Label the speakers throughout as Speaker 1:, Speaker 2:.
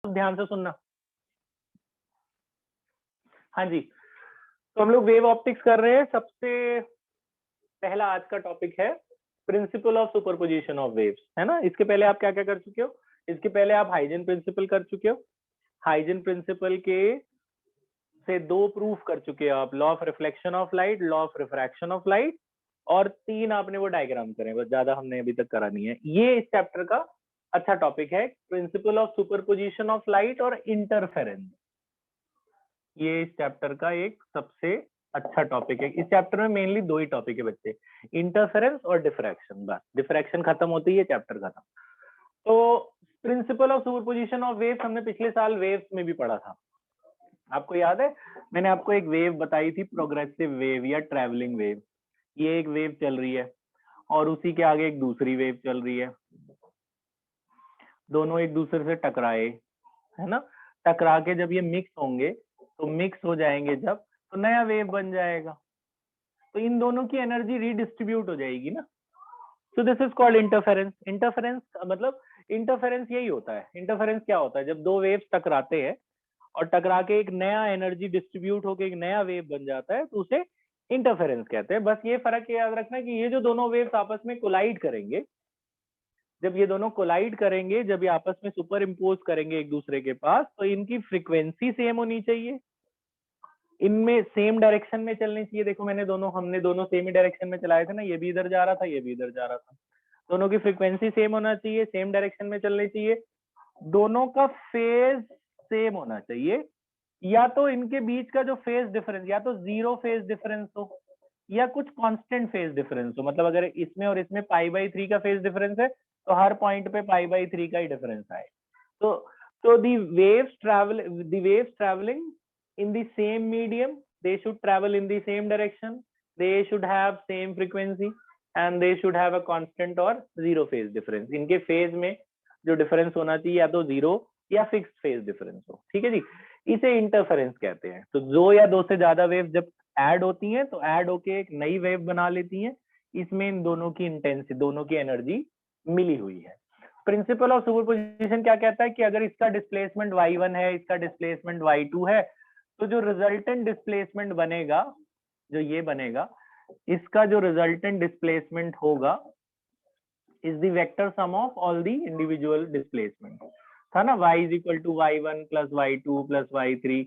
Speaker 1: ध्यान से सुनना। हाँ जी, तो हम लोग वेव ऑप्टिक्स कर रहे हैं। सबसे पहला आज का टॉपिक है principle of superposition of waves, है ना। इसके पहले आप क्या क्या कर चुके हो? इसके पहले आप हाइजन प्रिंसिपल कर चुके हो। हाइजन प्रिंसिपल के से 2 प्रूफ कर चुके हो आप, law of reflection of light, law of refraction of light, और 3 आपने वो डायग्राम करे, बस ज्यादा हमने अभी तक करा नहीं है। ये इस चैप्टर का अच्छा टॉपिक है, principle of superposition of light और इंटरफेरेंस। ये इस चैप्टर का एक सबसे अच्छा टॉपिक है। इस चैप्टर में मेनली 2 ही टॉपिक है बच्चे, इंटरफेरेंस और डिफ्रैक्शन। बस डिफ्रैक्शन खत्म होती है, चैप्टर खत्म। तो principle of superposition of waves हमने पिछले साल वेव्स में भी पढ़ा था, आपको याद है? मैंने आपको एक वेव बताई थी, प्रोग्रेसिव वेव या ट्रैवलिंग वेव। ये एक वेव चल रही है और उसी के आगे एक दूसरी वेव चल रही है, दोनों एक दूसरे से टकराए, है ना। टकरा के जब ये मिक्स होंगे, तो मिक्स हो जाएंगे जब, तो नया वेव बन जाएगा। तो इन दोनों की एनर्जी रीडिस्ट्रीब्यूट हो जाएगी ना। So this is called interference. Interference मतलब इंटरफेरेंस यही होता है। इंटरफेरेंस क्या होता है? जब 2 वेव्स टकराते हैं और टकरा के एक नया एनर्जी डिस्ट्रीब्यूट होके एक नया वेव बन जाता है, तो उसे इंटरफेरेंस कहते हैं। बस ये फर्क याद रखना कि ये जो दोनों वेव्स आपस में कोलाइड करेंगे, जब ये दोनों कोलाइड करेंगे, जब ये आपस में सुपर इम्पोज करेंगे एक दूसरे के पास, तो इनकी फ्रीक्वेंसी सेम होनी चाहिए, इनमें सेम डायरेक्शन में चलनी चाहिए। देखो हमने दोनों सेम ही डायरेक्शन में चलाए थे ना, ये भी इधर जा रहा था, ये भी इधर जा रहा था। दोनों की फ्रीक्वेंसी सेम होना चाहिए, सेम डायरेक्शन में चलनी चाहिए, दोनों का फेज सेम होना चाहिए। या तो इनके बीच का जो फेज डिफरेंस या तो 0 फेज डिफरेंस हो या कुछ कांस्टेंट फेज डिफरेंस हो। मतलब अगर इसमें और इसमें π/3 का फेज डिफरेंस है, तो हर पॉइंट पे π/3 का ही डिफरेंस आए। तो the waves traveling in the same medium, they should travel in the same direction, they should have same frequency and they should have a constant or 0 phase difference। इनके phase में जो difference होना चाहिए या तो 0 या फिक्स्ड फेज डिफरेंस हो, ठीक है जी। इसे इंटरफेरेंस कहते हैं। तो 2 या 2 से ज्यादा वेव जब ऐड होती हैं, तो ऐड होके एक नई वेव बना लेती हैं। इसमें इन दोनों की इंटेंसिटी, दोनों की एनर्जी मिली हुई है। प्रिंसिपल ऑफ सुपरपोजिशन क्या कहता है कि अगर इसका डिस्प्लेसमेंट y1 है, इसका डिस्प्लेसमेंट y2 है, तो जो रिजल्टेंट डिस्प्लेसमेंट बनेगा, जो ये बनेगा, इसका जो रिजल्टेंट डिस्प्लेसमेंट होगा is the vector sum of all the individual displacement. था ना, y is equal to y1 plus y2 plus y3,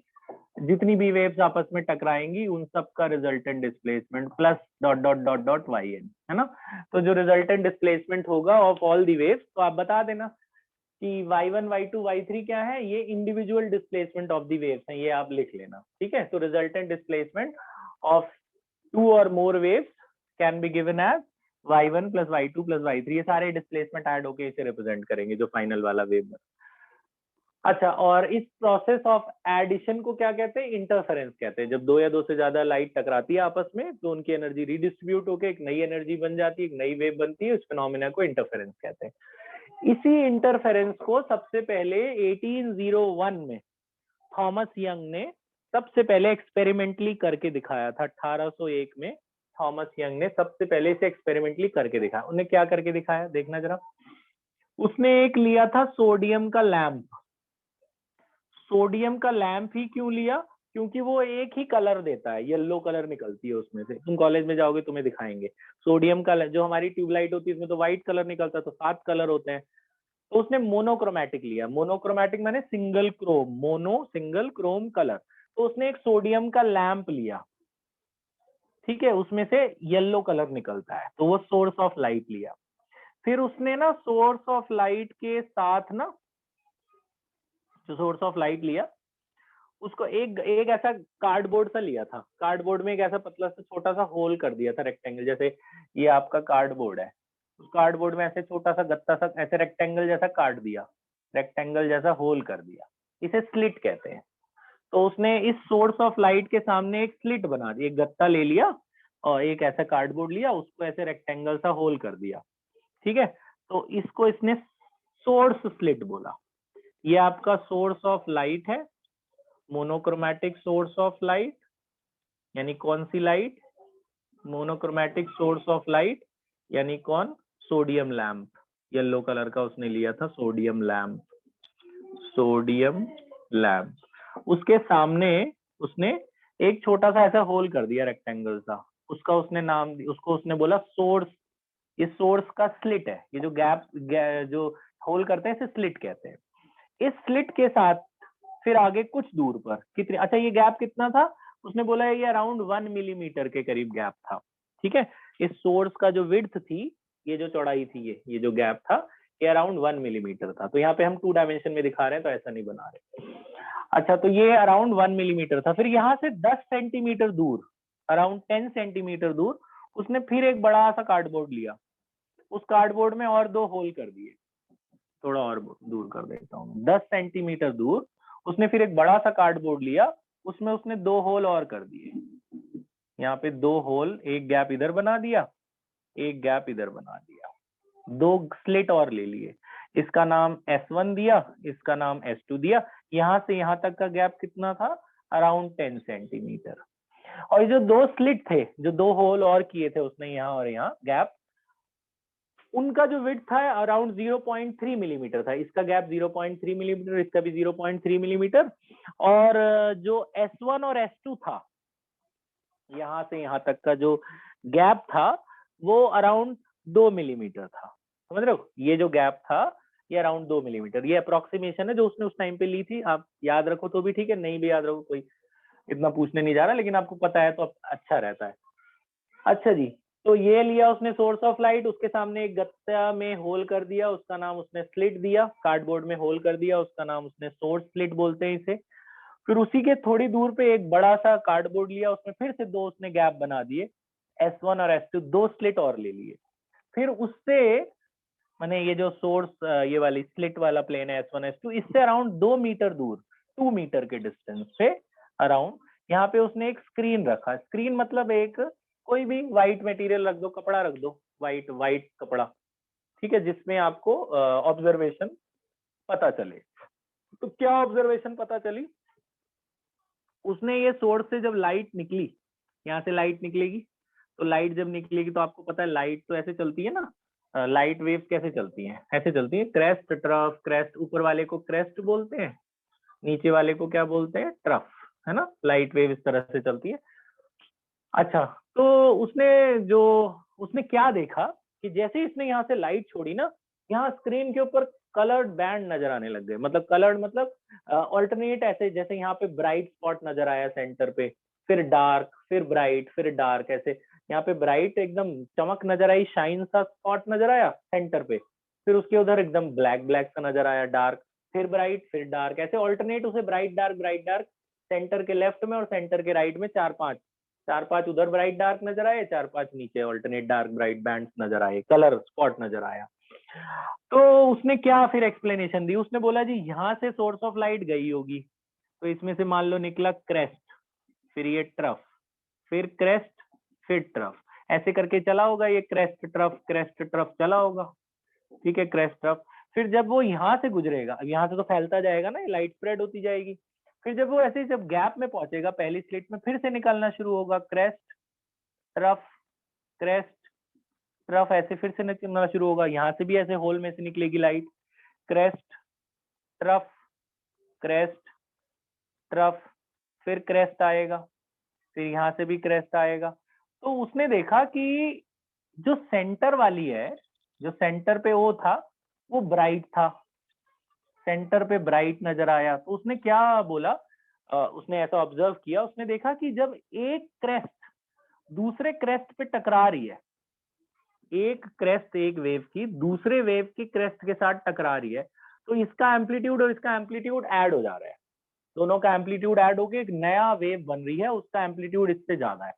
Speaker 1: जितनी भी वेव्स आपस में टकराएंगी उन सब का resultant displacement plus dot dot dot dot yn, है ना। तो जो रिजल्टेंट डिस्प्लेसमेंट होगा ऑफ ऑल दी वेव्स, तो आप बता देना कि y1 y2 y3 क्या है, ये individual displacement of the waves हैं, ये आप लिख लेना, ठीक है। तो रिजल्टेंट डिस्प्लेसमेंट ऑफ 2 और more waves can be given as y1 plus y2 plus y3। ये सारे डिस्प्लेसमेंट ऐड होके इसे रिप्रेजेंट करेंगे, जो फाइनल वाला वेव बना। अच्छा, और इस प्रोसेस ऑफ एडिशन को क्या कहते हैं? इंटरफेरेंस कहते हैं। जब 2 या 2 से ज्यादा लाइट टकराती है आपस में, तो उनकी एनर्जी रीडिस्ट्रीब्यूट होकर एक नई एनर्जी बन जाती है, एक नई वेव बनती है। उस फिनोमेना को इंटरफेरेंस कहते हैं। इसी इंटरफेरेंस को सबसे पहले 1801 में थॉमस यंग ने सबसे पहले एक्सपेरिमेंटली करके दिखाया था। 1801 में थॉमस यंग ने सबसे पहले इसे एक्सपेरिमेंटली करके दिखाया। उन्हें क्या करके दिखाया, देखना जरा। उसने एक लिया था सोडियम का लैंप। सोडियम का लैंप ही क्यों लिया? क्योंकि वो एक ही कलर देता है, येलो कलर निकलती है उसमें से। तुम कॉलेज में जाओगे तुम्हें दिखाएंगे। सोडियम का जो हमारी ट्यूबलाइट होती है उसमें तो व्हाइट कलर निकलता है, तो 7 कलर होते हैं। तो उसने मोनोक्रोमैटिक लिया। मोनोक्रोमैटिक माने single Chrome, mono single Chrome colour. तो उसने एक सोडियम का लैंप लिया, ठीक है, उसमें से येलो कलर निकलता है, तो वो सोर्स ऑफ लाइट लिया। फिर उसने ना सोर्स ऑफ लाइट के साथ ना, जो सोर्स ऑफ लाइट लिया उसको एक ऐसा कार्डबोर्ड सा लिया था। कार्डबोर्ड में एक ऐसा पतला सा छोटा सा होल कर दिया था, रेक्टेंगल। जैसे ये आपका कार्डबोर्ड है, उस कार्डबोर्ड में ऐसे छोटा सा गत्ता सा ऐसे रेक्टेंगल जैसा काट दिया, रेक्टेंगल जैसा होल कर दिया, इसे स्लिट कहते हैं। तो उसने इस सोर्स ऑफ लाइट के सामने एक स्लिट बना दी, एक गत्ता ले लिया और एक ऐसा कार्डबोर्ड लिया, उसको ऐसे रेक्टेंगल सा होल कर दिया, ठीक है। तो इसको इसने सोर्स स्लिट बोला। ये आपका सोर्स ऑफ लाइट है, मोनोक्रोमैटिक सोर्स ऑफ लाइट। यानी कौन सी light? Monochromatic source of light. यानी कौन? Sodium lamp. येलो कलर का उसने लिया था सोडियम लैंप। सोडियम लैम्प, उसके सामने उसने एक छोटा सा ऐसा होल कर दिया रेक्टेंगल सा, उसका उसने नाम, उसको उसने बोला सोर्स। ये सोर्स का स्लिट है, ये जो गैप जो होल करते हैं इसे स्लिट कहते हैं। इस स्लिट के साथ फिर आगे कुछ दूर पर कितने, अच्छा ये गैप कितना था, उसने बोला ये अराउंड 1 मिलीमीटर के करीब गैप था। ठीक है, इस सोर्स का जो विड्थ थी, ये जो चौड़ाई थी, ये जो गैप था, ये अराउंड 1 मिलीमीटर था। तो यहाँ पे हम 2 डायमेंशन में दिखा रहे हैं तो ऐसा नहीं बना रहे। अच्छा, तो ये अराउंड 1 मिलीमीटर था। फिर यहाँ से 10 सेंटीमीटर दूर, अराउंड 10 सेंटीमीटर दूर, उसने फिर एक बड़ा सा कार्डबोर्ड लिया, उस कार्डबोर्ड में और 2 होल कर दिए। थोड़ा और दूर कर देता हूँ, 10 सेंटीमीटर दूर उसने फिर एक बड़ा सा कार्डबोर्ड लिया, उसमें उसने 2 होल और कर दिए। यहाँ पे 2 होल, एक गैप इधर बना दिया, एक गैप इधर बना दिया, 2 स्लिट और ले लिए। इसका नाम S1 दिया, इसका नाम S2 दिया। यहाँ से यहाँ तक का गैप कितना था, अराउंड 10 सेंटीमीटर। और ये जो 2 स्लिट थे, जो 2 होल और किए थे उसने यहाँ और यहाँ गैप, उनका जो विड्थ था अराउंड 0.3 मिलीमीटर था। इसका गैप 0.3 मिलीमीटर, इसका भी 0.3 मिलीमीटर। और जो S1 और S2 था, यहाँ से यहाँ तक का जो गैप था वो अराउंड 2 मिलीमीटर था। समझ रहे हो, ये जो गैप था ये अराउंड 2 मिलीमीटर। ये अप्रोक्सीमेशन है जो उसने उस टाइम पे ली थी। आप याद रखो तो भी ठीक है, नहीं भी याद रखो कोई इतना पूछने नहीं जा रहा, लेकिन आपको पता है तो अच्छा रहता है। अच्छा जी, तो ये लिया उसने सोर्स ऑफ लाइट, उसके सामने एक गत्ता में होल कर दिया, उसका नाम उसने स्लिट दिया। कार्डबोर्ड में होल कर दिया, उसका नाम उसने सोर्स स्लिट बोलते हैं इसे। फिर उसी के थोड़ी दूर पे एक बड़ा सा कार्डबोर्ड लिया, उसमें फिर से 2 उसने गैप बना दिए, S1 और S2, 2 स्लिट और ले लिए। फिर उससे मैंने ये जो सोर्स, ये वाली स्लिट वाला प्लेन है S1 S2, इससे अराउंड 2 मीटर दूर, 2 मीटर के डिस्टेंस पे अराउंड, यहाँ पे उसने एक स्क्रीन रखा। स्क्रीन मतलब एक कोई भी व्हाइट मटेरियल रख दो, कपड़ा रख दो, व्हाइट कपड़ा, ठीक है, जिसमें आपको ऑब्जर्वेशन पता चले। तो क्या ऑब्जर्वेशन पता चली, उसने ये सोर्स से जब लाइट निकली, यहाँ से लाइट निकलेगी, तो लाइट जब निकलेगी तो आपको पता है लाइट तो ऐसे चलती है ना, लाइट वेव कैसे चलती हैं, ऐसे चलती है, क्रेस्ट ट्रफ। क्रेस्ट ऊपर वाले को क्रेस्ट बोलते हैं, नीचे वाले को क्या बोलते हैं, ट्रफ, है ना। लाइट वेव इस तरह से चलती है। अच्छा, तो उसने क्या देखा कि जैसे ही इसने यहाँ से लाइट छोड़ी ना, यहाँ स्क्रीन के ऊपर कलर्ड बैंड नजर आने लग गए। मतलब कलर्ड मतलब ऑल्टरनेट, ऐसे जैसे यहाँ पे ब्राइट स्पॉट नजर आया सेंटर पे, फिर डार्क, फिर ब्राइट, फिर डार्क, ऐसे यहाँ पे ब्राइट एकदम चमक नजर आई, शाइन सा स्पॉट नजर आया सेंटर पे, फिर उसके उधर एकदम ब्लैक ब्लैक सा नजर आया, डार्क, फिर ब्राइट, फिर डार्क, ऐसे ऑल्टरनेट उसे ब्राइट डार्क, सेंटर के लेफ्ट में और सेंटर के राइट में 4-5 उधर ब्राइट डार्क नजर आए, 4-5 नीचे ऑल्टरनेट डार्क ब्राइट बैंड नजर आए, कलर स्पॉट नजर आया। तो उसने क्या फिर एक्सप्लेनेशन दी, उसने बोला जी यहाँ से सोर्स ऑफ लाइट गई होगी, तो इसमें से मान लो निकला क्रेस्ट, फिर ये ट्रफ, फिर क्रेस्ट, फिर ट्रफ, ऐसे करके चला होगा ये क्रेस्ट ट्रफ चला होगा। ठीक है, क्रेस्ट ट्रफ। फिर जब वो यहाँ से गुजरेगा, यहाँ से तो फैलता जाएगा ना, लाइट स्प्रेड होती जाएगी। फिर जब वो ऐसे जब गैप में पहुंचेगा पहली स्लिट में, फिर से निकलना शुरू होगा, क्रेस्ट ट्रफ, क्रेस्ट ट्रफ, ऐसे फिर से निकलना शुरू होगा। यहाँ से भी ऐसे होल में से निकलेगी light, crest trough, crest trough, फिर क्रेस्ट आएगा, फिर यहाँ से भी क्रेस्ट आएगा। तो उसने देखा कि जो सेंटर वाली है, जो सेंटर पे वो था, वो ब्राइट था, सेंटर पे ब्राइट नजर आया। तो उसने क्या बोला, उसने ऐसा ऑब्जर्व किया, उसने देखा कि जब एक क्रेस्ट दूसरे क्रेस्ट पे टकरा रही है, एक क्रेस्ट एक वेव की दूसरे वेव की क्रेस्ट के साथ टकरा रही है, तो इसका एम्पलीट्यूड और इसका एम्पलीट्यूड ऐड हो जा रहा है, दोनों का एम्पलीट्यूड ऐड होके एक नया वेव बन रही है, उसका एम्पलीट्यूड इससे ज्यादा है।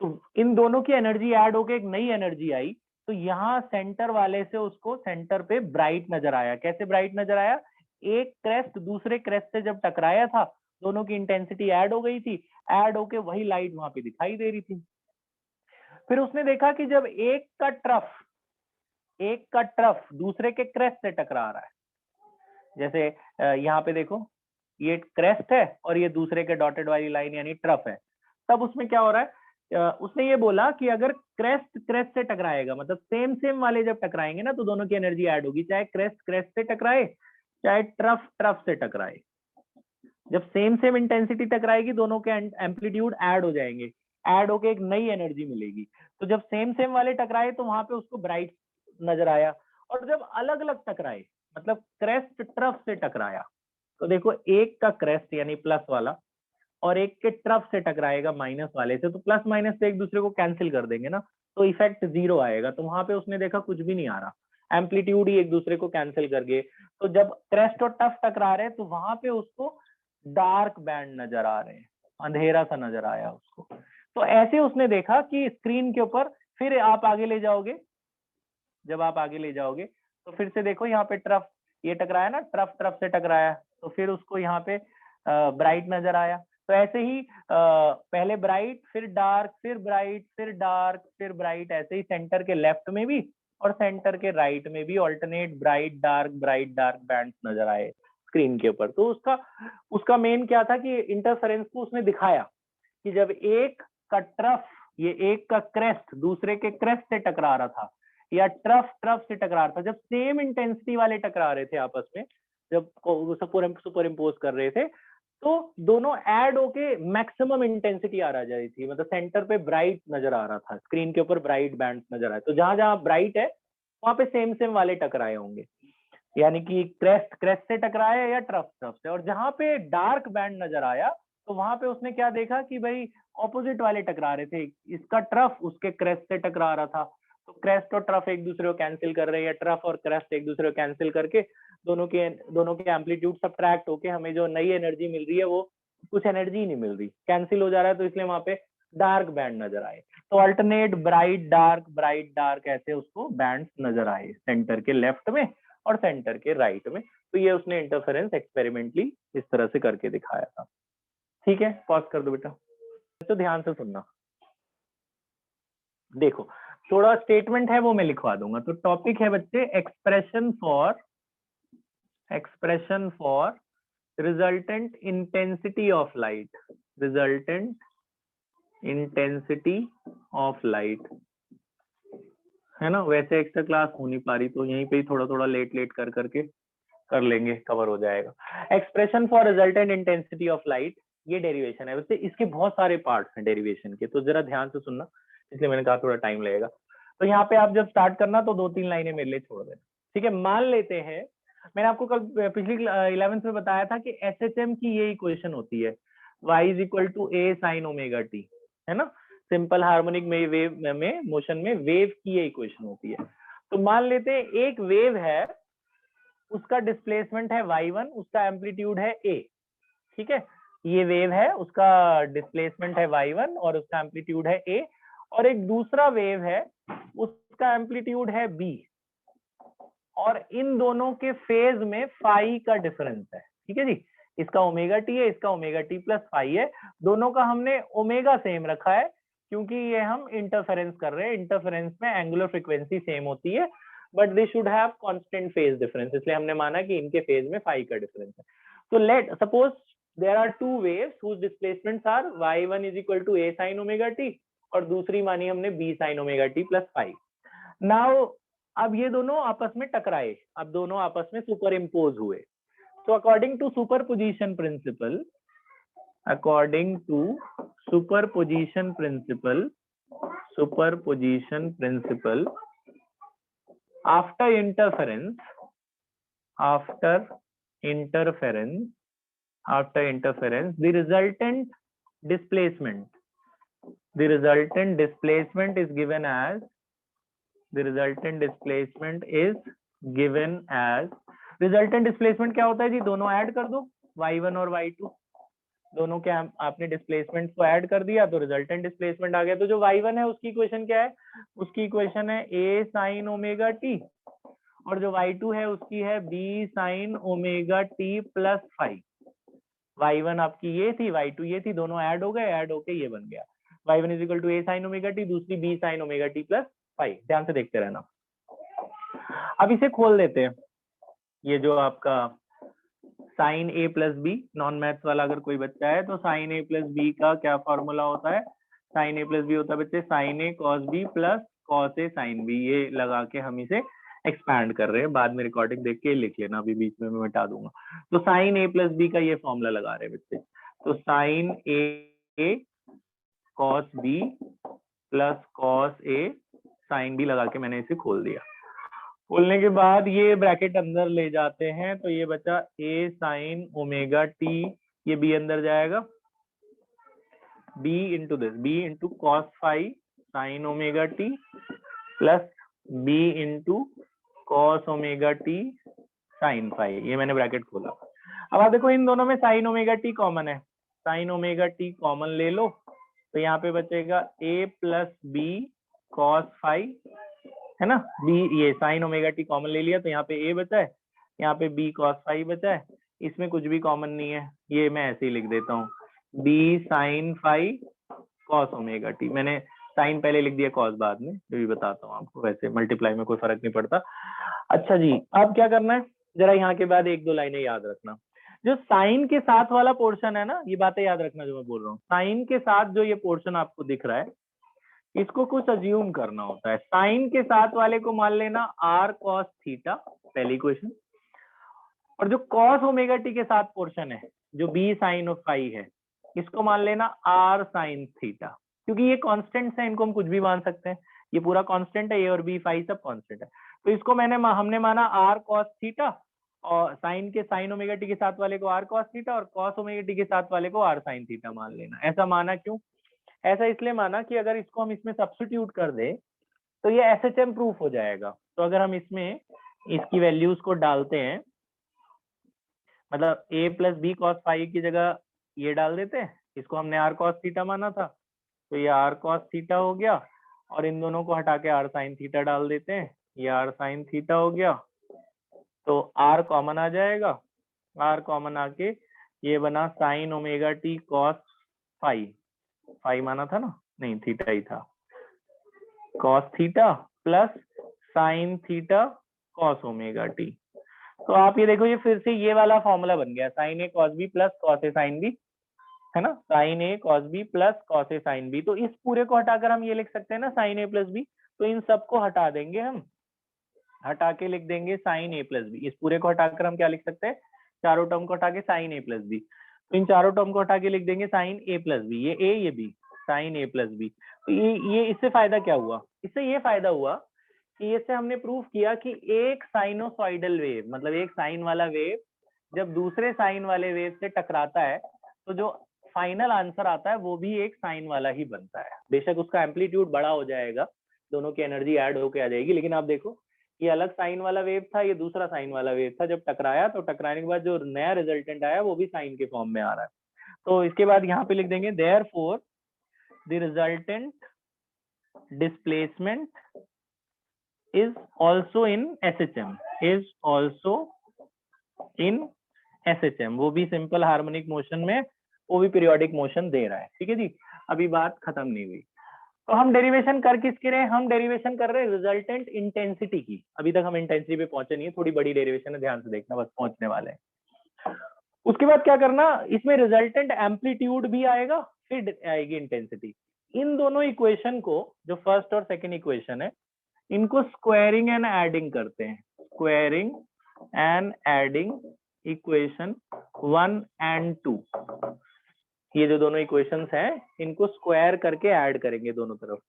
Speaker 1: तो इन दोनों की एनर्जी ऐड होके एक नई एनर्जी आई। तो यहाँ सेंटर वाले से उसको सेंटर पे ब्राइट नजर आया। कैसे ब्राइट नजर आया, एक क्रेस्ट दूसरे क्रेस्ट से जब टकराया था, दोनों की इंटेंसिटी ऐड हो गई थी, ऐड होके वही लाइट वहां पे दिखाई दे रही थी। फिर उसने देखा कि जब एक का ट्रफ दूसरे के क्रेस्ट से टकरा रहा है, जैसे यहाँ पे देखो ये क्रेस्ट है और ये दूसरे के डॉटेड वाली लाइन यानी ट्रफ है, तब उसमें क्या हो रहा है, उसने ये बोला कि अगर क्रेस्ट क्रेस्ट से टकराएगा, मतलब सेम वाले जब टकराएंगे ना, तो दोनों की एनर्जी ऐड होगी, चाहे क्रेस्ट क्रेस्ट से टकराए, चाहे ट्रफ ट्रफ से टकराए, जब सेम सेम इंटेंसिटी टकराएगी दोनों के एम्पलीट्यूड ऐड हो जाएंगे, ऐड होके एक नई एनर्जी मिलेगी। तो जब सेम सेम वाले टकराए तो वहां पे उसको ब्राइट नजर आया, और जब अलग अलग टकराए मतलब क्रेस्ट ट्रफ से टकराया, तो देखो एक का क्रेस्ट यानी प्लस वाला और एक के ट्रफ से टकराएगा माइनस वाले से, तो प्लस माइनस से एक दूसरे को कैंसिल कर देंगे ना, तो इफेक्ट जीरो आएगा। तो वहां पे उसने देखा कुछ भी नहीं आ रहा, एम्पलीट्यूड ही एक दूसरे को कैंसिल कर गए। तो जब क्रेस्ट और टफ टकरा रहे हैं तो वहां पे उसको डार्क बैंड नजर आ रहे हैं, अंधेरा सा नजर आया उसको। तो ऐसे उसने देखा कि स्क्रीन के ऊपर, फिर आप आगे ले जाओगे, जब आप आगे ले जाओगे तो फिर से देखो यहाँ पे ट्रफ, ये टकराया ना, ट्रफ ट्रफ से टकराया, तो फिर उसको यहाँ पे ब्राइट नजर आया। तो ऐसे ही पहले ब्राइट, फिर डार्क, फिर ब्राइट, फिर डार्क, फिर ब्राइट, ऐसे ही सेंटर के लेफ्ट में भी और सेंटर के राइट में भी ऑल्टरनेट ब्राइट डार्क बैंड नजर आए स्क्रीन के ऊपर। तो उसका मेन क्या था कि इंटरफेरेंस को उसने दिखाया कि जब एक का ट्रफ, ये एक का क्रेस्ट दूसरे के क्रेस्ट से टकरा रहा था या ट्रफ ट्रफ से टकरा रहा था, जब सेम इंटेंसिटी वाले टकरा रहे थे आपस में, जब सुपर इम्पोज कर रहे थे, तो दोनों ऐड होके मैक्सिमम इंटेंसिटी आ रही थी, मतलब सेंटर पे ब्राइट नजर आ रहा था, स्क्रीन के ऊपर ब्राइट बैंड नजर आए। तो जहां जहां ब्राइट है वहां पे सेम सेम वाले टकराए होंगे, यानी कि क्रेस्ट क्रेस्ट से टकराया या ट्रफ ट्रफ से। और जहां पे डार्क बैंड नजर आया तो वहां पे उसने क्या देखा कि भाई ऑपोजिट वाले टकरा रहे थे, इसका ट्रफ उसके क्रेस्ट से टकरा रहा था, तो क्रेस्ट और ट्रफ एक दूसरे को कैंसिल कर रहे हैं, या ट्रफ और क्रेस्ट एक दूसरे को कैंसिल करके दोनों के एम्पलीट्यूड सब्ट्रैक्ट होके हमें जो नई एनर्जी मिल रही है वो कुछ एनर्जी ही नहीं मिल रही, कैंसिल हो जा रहा है, तो इसलिए वहां पे डार्क बैंड नजर आए। तो अल्टरनेट ब्राइट डार्क ऐसे उसको बैंड नजर आए सेंटर के लेफ्ट में और सेंटर के राइट में। तो ये उसने इंटरफेरेंस एक्सपेरिमेंटली इस तरह से करके दिखाया था। ठीक है, पॉज कर दो बेटा, तो ध्यान से सुनना। देखो थोड़ा स्टेटमेंट है वो मैं लिखवा दूंगा। तो टॉपिक है बच्चे expression for resultant intensity of light, resultant intensity of light, है ना। वैसे एक्स्ट्रा क्लास हो नहीं पा रही तो यहीं पे ही थोड़ा थोड़ा लेट कर करके कर लेंगे, कवर हो जाएगा। Expression for resultant intensity of light, ये डेरिवेशन है। वैसे इसके बहुत सारे पार्ट्स हैं डेरिवेशन के, तो जरा ध्यान से सुनना, इसलिए मैंने कहा थोड़ा टाइम लगेगा। तो यहाँ पे आप जब स्टार्ट करना तो 2-3 लाइनें मेरे लिए छोड़ देना, ठीक है। मान लेते हैं, मैंने आपको कल पिछली 11th में बताया था कि SHM की ये इक्वेशन होती है, y is equal to a sin omega t, है ना। सिंपल हार्मोनिक में वेव में मोशन में वेव की ये इक्वेशन होती है। तो मान लेते हैं एक वेव है, उसका डिस्प्लेसमेंट है y1, उसका एम्पलीट्यूड है a, ठीक है। ये वेव है, उसका डिस्प्लेसमेंट है y1 और उसका एम्पलीट्यूड है a, और एक दूसरा वेव है, उसका एम्पलीट्यूड है b, और इन दोनों के फेज में फाई का डिफरेंस है, ठीक है जी। इसका ओमेगा टी है, इसका ओमेगा टी प्लस फाई है। दोनों का हमने ओमेगा सेम रखा है क्योंकि ये हम इंटरफेरेंस कर रहे हैं, इंटरफेरेंस में एंगुलर फ्रीक्वेंसी सेम होती है, but they should have constant phase difference, इसलिए हमने माना कि इनके फेज में फाई का डिफरेंस है। तो let suppose there are two waves whose displacements are y1 is equal to a sin omega t, और दूसरी मानी हमने b sin omega t plus phi। Now अब ये दोनों आपस में टकराए, अब दोनों आपस में सुपर इम्पोज हुए। तो according to superposition principle, according to superposition principle, after interference, the resultant displacement is given as, resultant displacement क्या होता है जी, दोनों ऐड कर दो, y1 और y2 दोनों के आपने डिस्प्लेसमेंट को ऐड कर दिया तो रिजल्टेंट डिस्प्लेसमेंट आ गया। तो जो y1 है उसकी इक्वेशन क्या है, उसकी इक्वेशन है a sin ओमेगा t, और जो y2 है उसकी है b sin omega t plus phi. y1 आपकी ये थी, y2 ये थी, दोनों ऐड हो गए, ऐड होके ये बन गया y1 is equal to a sin omega t, दूसरी b sin omega t plus phi. ध्यान से देखते रहना। अब इसे खोल देते हैं, ये जो आपका साइन ए प्लस बी, नॉन मैथ्स वाला अगर कोई बच्चा है तो साइन ए प्लस बी का क्या फॉर्मूला होता है, साइन ए प्लस बी होता है बच्चे sign A cos B plus cos A sine B, ये लगा के हम इसे एक्सपैंड कर रहे हैं, बाद में रिकॉर्डिंग देख के लिख लेना, अभी बीच में मैं मिटा दूंगा। तो साइन ए प्लस बी का ये फॉर्मूला लगा रहे हैं बच्चे। तो sign A cos B plus cos A sine B लगा के मैंने इसे खोल दिया। खोलने के बाद ये ब्रैकेट अंदर ले जाते हैं, तो ये बचा ए साइन ओमेगा टी, ये बी अंदर जाएगा, b into this, b into cos phi sine omega t plus b into cos omega t sine phi, ये मैंने ब्रैकेट खोला। अब आप देखो इन दोनों में साइन ओमेगा टी कॉमन है, साइन ओमेगा टी कॉमन ले लो, तो यहाँ पे बचेगा a plus b cos phi, है ना, बी, ये साइन ओमेगा टी कॉमन ले लिया, तो यहाँ पे a बचा है, यहाँ पे b कॉस फाई बचा है, इसमें कुछ भी कॉमन नहीं है, ये मैं ऐसे ही लिख देता हूँ, b sine phi cos omega t, मैंने साइन पहले लिख दिया, कॉस बाद में, जो भी बताता हूँ आपको, वैसे मल्टीप्लाई में कोई फर्क नहीं पड़ता। अच्छा जी, अब क्या करना है, जरा यहाँ के बाद एक दो लाइनें याद रखना। जो साइन के साथ वाला पोर्शन है ना, ये बातें याद रखना जो मैं बोल रहा हूँ, साइन के साथ जो ये पोर्शन आपको दिख रहा है, इसको कुछ अज्यूम करना होता है। साइन के साथ वाले को मान लेना आर कॉस थीटा, पहली क्वेश्चन, और जो कॉस ओमेगा टी के साथ पोर्शन है, जो बी साइन ऑफ फाई है, इसको मान लेना आर साइन थीटा, क्योंकि ये कॉन्स्टेंट है, इनको हम कुछ भी मान सकते हैं, ये पूरा कांस्टेंट है, ए और बी फाई सब कांस्टेंट है, तो इसको हमने माना आर कॉस थीटा, और साइन के साइन ओमेगा टी के साथ वाले को आर कॉस थीटा, और कॉस ओमेगा टी के साथ वाले को आर साइन थीटा मान लेना। ऐसा माना क्यों? ऐसा इसलिए माना कि अगर इसको हम इसमें सब्स्टिट्यूट कर दे तो ये एसएचएम प्रूफ हो जाएगा। तो अगर हम इसमें इसकी वैल्यूज को डालते हैं, मतलब a plus b cos phi की जगह ये डाल देते हैं, इसको हमने आर कॉस थीटा माना था, तो ये आर कॉस थीटा हो गया, और इन दोनों को हटा के आर साइन थीटा डाल देते हैं, ये आर साइन थीटा हो गया, तो आर कॉमन आ जाएगा, आर कॉमन आके ये बना sine omega t cos phi, phi माना था ना, नहीं थीटा ही था, cos theta plus sine theta cos omega t. तो आप ये देखो, ये फिर से ये वाला फॉर्मूला बन गया, sign A cos B plus cos A sine B, है ना, sign A cos B plus cos A sine B. तो इस पूरे को हटाकर हम ये लिख सकते हैं ना, साइन ए प्लस बी, तो इन सबको हटा देंगे हम, हटा के लिख देंगे साइन ए प्लस बी। इस पूरे को हटाकर हम क्या लिख सकते हैं, चारों टर्म को हटा के साइन ए प्लस बी, तो इन चारों टर्म को हटा के लिख देंगे साइन ए प्लस बी, ये ए ये बी, साइन ए प्लस बी। तो ये इससे फायदा क्या हुआ, इससे ये फायदा हुआ कि इससे हमने प्रूफ किया कि एक साइनोसॉइडल वेव, मतलब एक साइन वाला वेव जब दूसरे साइन वाले वेव से टकराता है, तो जो फाइनल आंसर आता है वो भी एक साइन वाला ही बनता है। बेशक उसका एम्पलीट्यूड बड़ा हो जाएगा, दोनों की एनर्जी ऐड होके आ जाएगी, लेकिन आप देखो ये अलग साइन वाला वेव था, ये दूसरा साइन वाला वेव था, जब टकराया तो टकराने के बाद जो नया रिजल्टेंट आया वो भी साइन के फॉर्म में आ रहा है। तो इसके बाद यहाँ पे लिख देंगे therefore the resultant displacement is also in SHM, is also in SHM, वो भी सिंपल हार्मोनिक मोशन में, वो भी पीरियोडिक मोशन दे रहा है। ठीक है जी, अभी बात खत्म नहीं हुई। तो हम डेरिवेशन कर किसके रहे हैं, हम डेरिवेशन कर रहे हैं रिजल्टेंट इंटेंसिटी की। अभी तक हम इंटेंसिटी पे पहुंचे नहीं है, थोड़ी बड़ी डेरिवेशन है, ध्यान से देखना, बस पहुंचने वाले हैं। उसके बाद क्या करना, इसमें रिजल्टेंट एम्पलीट्यूड भी आएगा, फिर आएगी इंटेंसिटी। इन दोनों इक्वेशन को, जो फर्स्ट और सेकेंड इक्वेशन है, इनको स्क्वायरिंग एंड एडिंग करते हैं, squaring and adding equation 1 and 2। ये जो दोनों इक्वेशंस हैं, इनको स्क्वायर करके ऐड करेंगे दोनों तरफ,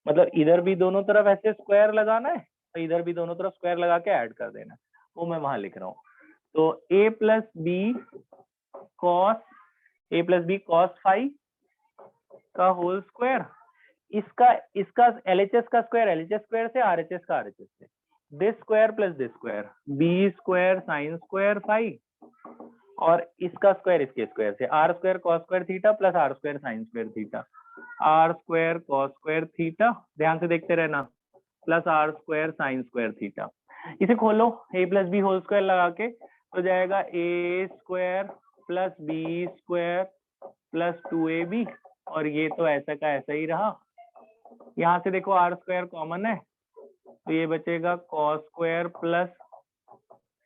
Speaker 1: मतलब इधर भी दोनों तरफ ऐसे स्क्वायर लगाना है, और इधर भी दोनों तरफ स्क्वायर लगा के ऐड कर देना, वो मैं वहां लिख रहा हूँ। तो a plus b cos phi का होल स्क्वायर, इसका एलएचएस का स्क्वायर एलएचएस स्क्वायर से, आरएचएस का आरएचएस से, this square plus this square, b square sine square phi, और इसका स्क्वायर इसके स्क्वायर से, r square cos square theta plus r square sine square theta, r square cos square theta, ध्यान से देखते रहना, plus r square sine square theta. इसे खोलो, a plus B whole square लगा के, तो जाएगा A square plus B square plus 2ab, और ये तो ऐसा का ऐसा ही रहा। यहाँ से देखो आर स्क्वायर कॉमन है, तो ये बचेगा cos square plus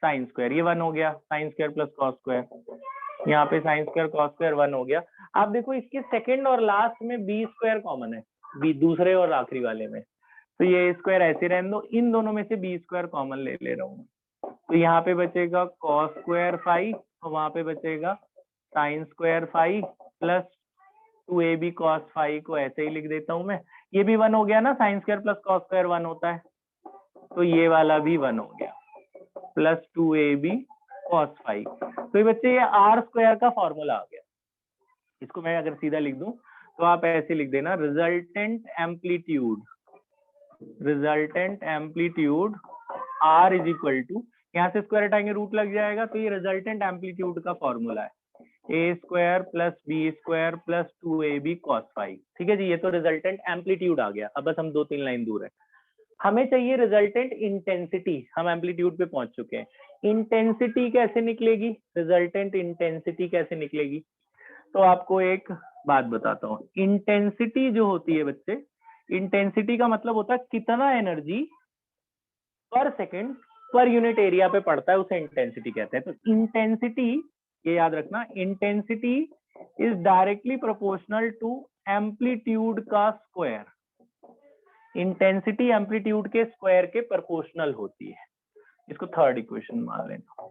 Speaker 1: sine square, ये 1 हो गया, sine square plus cos square, यहाँ पे साइन स्क्वायर कॉस स्क्वायर 1 हो गया। आप देखो इसके सेकंड और लास्ट में बी स्क्वायर कॉमन है, बी दूसरे और आखिरी वाले में, तो ये स्क्वायर ऐसे रहने दो, इन दोनों में से बी स्क्वायर कॉमन ले ले रहा हूँ। तो यहाँ पे बचेगा कॉस स्क्वायर फाई और वहां पे बचेगा sine square phi plus 2ab cos phi को ऐसे ही लिख देता हूं मैं। ये भी 1 हो गया ना, sine square plus cos square 1 होता है, तो ये वाला भी 1 हो गया प्लस 2ab कॉस फाई। तो ये बच्चे ये आर स्क्वायर का फॉर्मूला आ गया। इसको मैं अगर सीधा लिख दूं तो आप ऐसे लिख देना, resultant amplitude r is equal to, यहाँ से स्क्वायर हटाएंगे रूट लग जाएगा, तो ये रिजल्टेंट एम्पलीट्यूड का फॉर्मूला है A square plus B square plus 2ab cos phi. ठीक है जी, ये तो रिजल्टेंट एम्पलीट्यूड आ गया। अब बस हम 2-3 लाइन दूर है, हमें चाहिए रिजल्टेंट इंटेंसिटी। हम एम्पलीट्यूड पे पहुंच चुके हैं, इंटेंसिटी कैसे निकलेगी, रिजल्टेंट इंटेंसिटी कैसे निकलेगी? तो आपको एक बात बताता हूँ, इंटेंसिटी जो होती है बच्चे, इंटेंसिटी का मतलब होता है कितना एनर्जी पर सेकेंड पर यूनिट एरिया पे पड़ता है, उसे इंटेंसिटी कहते हैं। तो इंटेंसिटी, ये याद रखना, intensity is directly proportional to amplitude का स्क्वायर। इंटेंसिटी एम्पलीट्यूड के स्क्वायर के प्रोपोर्शनल होती है। इसको थर्ड इक्वेशन मान लेना।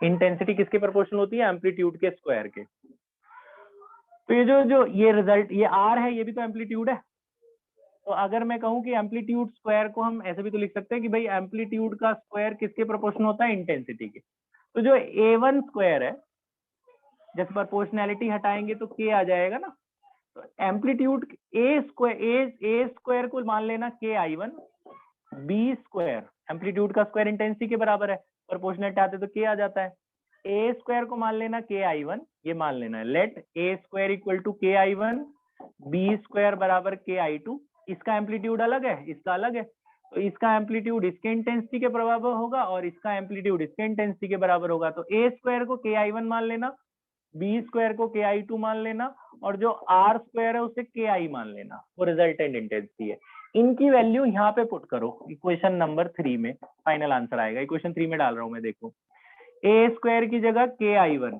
Speaker 1: इंटेंसिटी किसके प्रोपोर्शनल होती है? एम्पलीट्यूड के स्क्वायर के। तो ये जो ये रिजल्ट, ये आर है, ये भी तो एम्पलीट्यूड है। तो अगर मैं कहूं कि एम्पलीट्यूड स्क्वायर को हम ऐसे भी तो लिख सकते हैं कि भाई एम्पलीट्यूड का स्क्वायर किसके प्रोपोर्शनल होता है? इंटेंसिटी के। तो जो a1 स्क्वायर है, जब प्रोपोर्शनैलिटी हटाएंगे तो k आ जाएगा ना। तो एम्पलीट्यूड ए स्क्वायर को मान लेना KI1, बी स्क्वायर एम्पलीट्यूड का स्क्वायर इंटेंसिटी के बराबर है, प्रोपोर्शनैलिटी आते तो k आ जाता है। ए स्क्वायर को मान लेना KI1, ये मान लेना है, let a square equal to KI1, b square बराबर KI2। इसका एम्पलीट्यूड अलग है, इसका अलग है, तो इसका एम्पलीट्यूड इसके इंटेंसिटी के बराबर होगा और इसका एम्पलीट्यूड इसके इंटेंसिटी के बराबर होगा। तो ए स्क्वायर को KI1 मान लेना, बी स्क्वायर को KI2 मान लेना, और जो आर स्क्वायर है उसे KI मान लेना, वो रिजल्टेंट इंटेंसिटी है। इनकी वैल्यू यहाँ पे पुट करो इक्वेशन नंबर 3 में, फाइनल आंसर आएगा। इक्वेशन 3 में डाल रहा हूं मैं, देखो, ए स्क्वायर की जगह KI1,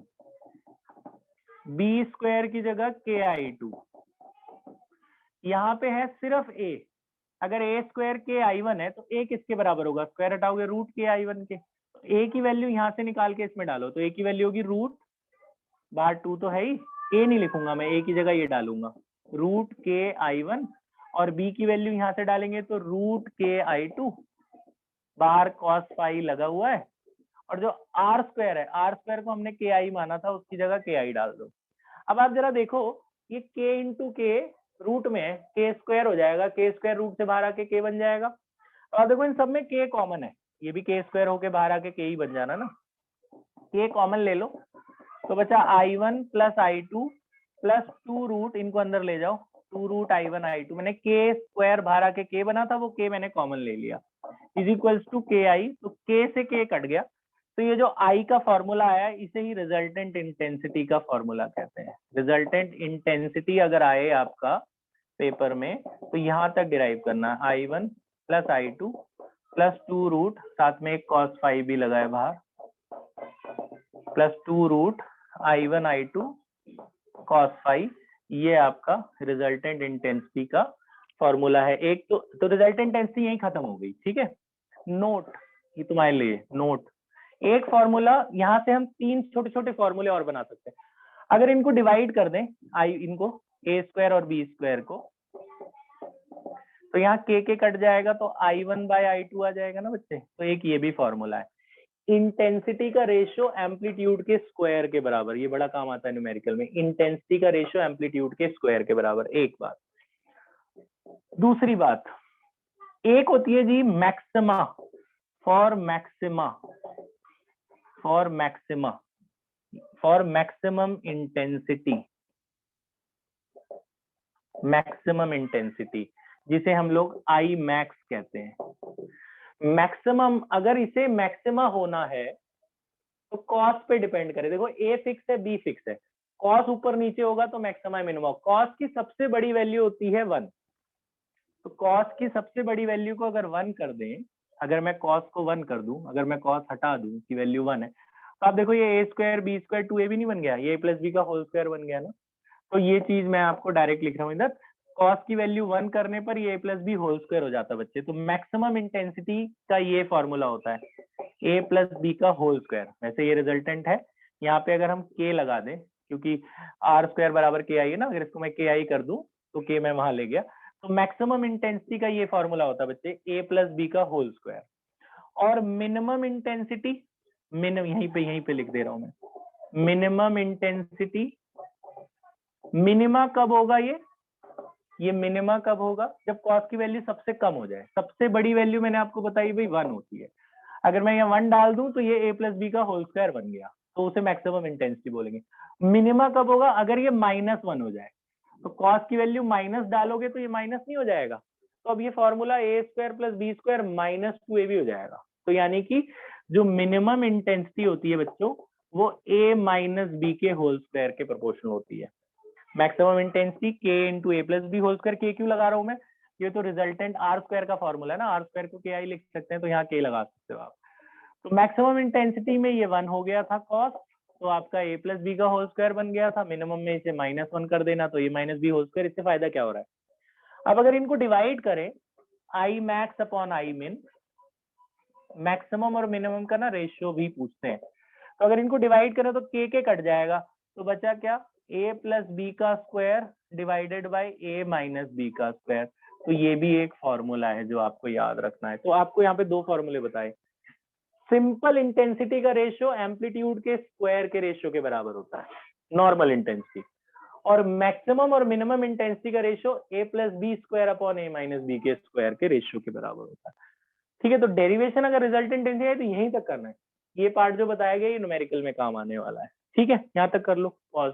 Speaker 1: बी स्क्वायर की जगह KI2, यहाँ पे है सिर्फ ए। अगर ए स्क्वायर KI1 है तो ए किसके बराबर होगा? स्क्वायर हटाओगे रूट KI1 के, तो ए की वैल्यू यहाँ से निकाल के इसमें डालो, तो ए की वैल्यू होगी रूट, बाहर 2 तो है ही, ए नहीं लिखूंगा मैं, ए की जगह ये डालूंगा रूट KI1, और बी की वैल्यू यहाँ से डालेंगे तो रूट KI2, बाहर कॉस फाई लगा हुआ है, और जो आर स्क्वायर है, आर स्क्वायर को हमने KI माना था, उसकी जगह KI डाल दो। अब आप जरा देखो, ये k इंटू के रूट में k स्क्वायर हो जाएगा, k स्क्वायर रूट से बाहर आके k बन जाएगा। और देखो इन सब में k कॉमन है, ये भी k स्क्वायर होके बाहर आके k ही बन जाना ना, k कॉमन ले लो, तो बचा I1 plus I2 plus 2 root, इनको अंदर ले जाओ, 2 रूट I1 I2, मैंने k स्क्वायर बाहर आके k बना था, वो k मैंने कॉमन ले लिया, इज इक्वल्स टू KI, तो k से k कट गया। तो ये जो I का फॉर्मूला आया, इसे ही रिजल्टेंट इंटेंसिटी का फॉर्मूला कहते हैं। रिजल्टेंट इंटेंसिटी अगर आए आपका पेपर में, तो यहाँ तक डिराइव करना, I1 plus I2 plus 2 root, साथ में एक cos फाई भी लगाए बाहर, plus 2 root I1 I2 cos phi, ये आपका रिजल्टेंट इंटेंसिटी का फॉर्मूला है। एक तो रिजल्टेंट इंटेंसिटी यही खत्म हो गई। ठीक है, नोट, ये तुम्हारे लिए नोट, एक फॉर्मूला, यहाँ से हम 3 छोटे छोटे फॉर्मूले और बना सकते हैं। अगर इनको डिवाइड कर दें, इनको ए स्क्वायर और बी स्क्वायर को, तो यहाँ के कट जाएगा, तो I1 बाय I2 आ जाएगा ना बच्चे। तो एक ये भी फॉर्मूला है, इंटेंसिटी का रेशियो एम्पलीट्यूड के स्क्वायर के बराबर, ये बड़ा काम आता है न्यूमेरिकल में, इंटेंसिटी का रेशियो एम्पलीट्यूड के स्क्वायर के बराबर, एक बात। दूसरी बात, एक होती है जी मैक्सिमा, फॉर मैक्सिमम इंटेंसिटी, जिसे हम लोग I मैक्स कहते हैं। मैक्सिमम, अगर इसे मैक्सिमा होना है तो कॉस पे डिपेंड करे। देखो ए फिक्स है, बी फिक्स है, कॉस ऊपर नीचे होगा तो मैक्सिमा मिनिमम। कॉस की सबसे बड़ी वैल्यू होती है 1, तो कॉस की सबसे बड़ी वैल्यू को अगर 1 कर दें, अगर मैं कॉस को 1 कर दूं, अगर मैं कॉस हटा दूं कि वैल्यू 1 है, तो आप देखो ये ए स्क्वायर बी स्क्वायर 2ab नहीं बन गया, ये a प्लस बी का होल स्क्वायर बन गया ना। तो ये चीज मैं आपको डायरेक्ट लिख रहा हूँ इधर, कॉस की वैल्यू 1 करने पर ये a plus B whole square हो जाता है बच्चे। तो मैक्सिमम इंटेंसिटी का ये फॉर्मूला होता है a प्लस बी का होल स्क्वायर। वैसे ये रिजल्टेंट है, यहाँ पे अगर हम k लगा दें, क्योंकि आर स्क्वायर बराबर के आई है ना, अगर इसको मैं के आई कर दूं तो k मैं वहां ले गया। तो मैक्सिमम इंटेंसिटी का ये फॉर्मूला होता है बच्चे a प्लस बी का होल स्क्वायर। और मिनिमम इंटेंसिटी, यहीं पे लिख दे रहा हूं मैं, मिनिमम इंटेंसिटी, मिनिमा कब होगा ये मिनिमा कब होगा? जब कॉस की वैल्यू सबसे कम हो जाए। सबसे बड़ी वैल्यू मैंने आपको बताई भाई 1 होती है। अगर मैं यहाँ 1 डाल दूं तो ये a प्लस बी का होल स्क्वायर बन गया, तो उसे मैक्सिमम इंटेंसिटी बोलेंगे। मिनिमा कब होगा? अगर ये -1 हो जाए। तो कॉस की वैल्यू माइनस डालोगे तो ये माइनस नहीं हो जाएगा, तो अब ये formula a square plus B square minus 2ab हो जाएगा। तो यानी कि जो मिनिमम इंटेंसिटी होती है बच्चों, वो a माइनस बी के होल स्क्वायर के प्रोपोर्शनल होती है। Maximum intensity k into A plus B whole square. k क्यों लगा रहा हूं मैं? ये तो रिजल्टेंट आर स्क्वायर का फॉर्मूला है ना, आर स्क्वायर को के आई लिख सकते हैं, तो यहाँ k लगा सकते हो आप। तो मैक्सिमम इंटेंसिटी में ये 1 हो गया था कॉस, तो आपका a प्लस बी का होल स्क्वायर बन गया था। मिनिमम में इसे -1 कर देना, तो ये माइनस बी होल स्क्वायर। इससे फायदा क्या हो रहा है? अब अगर इनको डिवाइड करें आई मैक्स अपॉन आई मिन, मैक्सिमम और मिनिमम का ना रेशियो भी पूछते हैं, तो अगर इनको डिवाइड करें तो के कट जाएगा, तो बचा क्या? a प्लस बी का square divided by a minus b का स्क्वायर। तो ये भी एक फॉर्मूला है जो आपको याद रखना है। तो आपको यहाँ पे 2 फॉर्मूले बताए। सिंपल इंटेंसिटी का रेशियो एम्पलीट्यूड के स्क्वायर के रेशियो के बराबर होता है, नॉर्मल इंटेंसिटी। और मैक्सिमम और मिनिमम इंटेंसिटी का ratio a plus B square upon a minus B के स्क्वायर के रेशियो के बराबर होता है। ठीक है, तो डेरिवेशन अगर रिजल्टेंट इंटेंसिटी है तो यहीं तक करना है। ये पार्ट जो बताया गया ये न्यूमेरिकल में काम आने वाला है। ठीक है, यहाँ तक कर लो पॉज।